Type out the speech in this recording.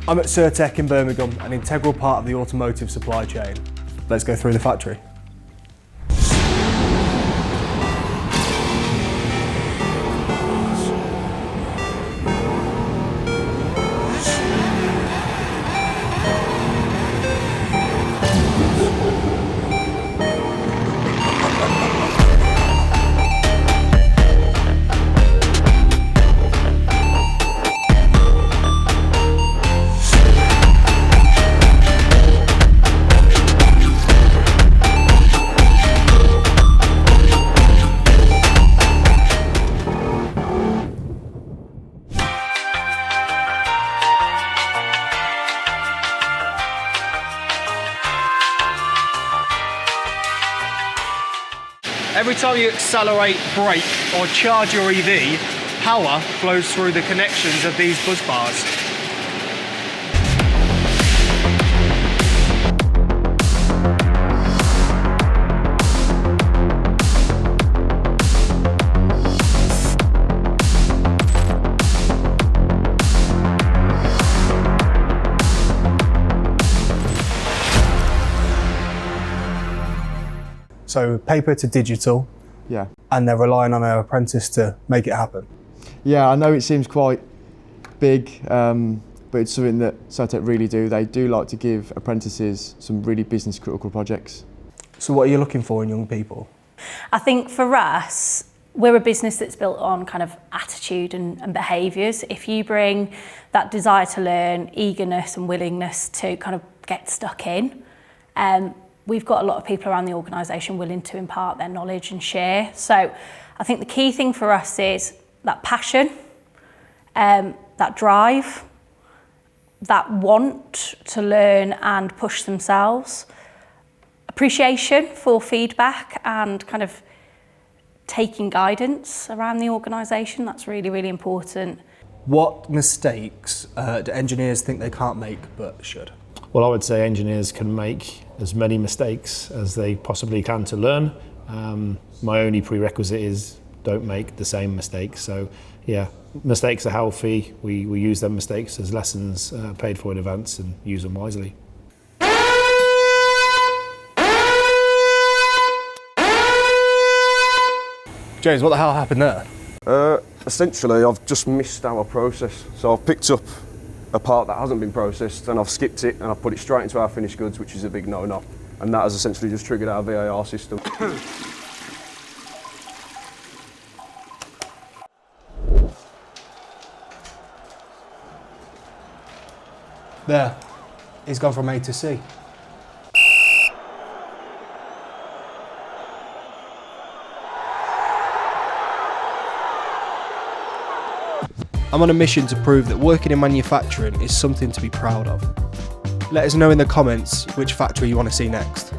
I'm at Certec in Birmingham, an integral part of the automotive supply chain. Let's go through the factory. Every time you accelerate, brake or charge your EV, power flows through the connections of these bus bars. So paper to digital, Yeah. and they're relying on an apprentice to make it happen. Yeah, I know it seems quite big, but it's something that Certec really do. They do like to give apprentices some really business critical projects. So what are you looking for in young people? I think for us, we're a business that's built on kind of attitude and behaviours. If you bring that desire to learn, eagerness and willingness to kind of get stuck in, we've got a lot of people around the organisation willing to impart their knowledge and share. So I think the key thing for us is that passion, that drive, that want to learn and push themselves, appreciation for feedback and kind of taking guidance around the organisation. That's really, really important. What mistakes do engineers think they can't make but should? Well, I would say engineers can make as many mistakes as they possibly can to learn. My only prerequisite is don't make the same mistakes. So yeah, mistakes are healthy. We use them mistakes as lessons paid for in advance and use them wisely. James, what the hell happened there? Essentially, I've just missed our process. So I've picked up a part that hasn't been processed and I've skipped it and I've put it straight into our finished goods, which is a big no-no. And that has essentially just triggered our VAR system. There, he's gone from A to C. I'm on a mission to prove that working in manufacturing is something to be proud of. Let us know in the comments which factory you want to see next.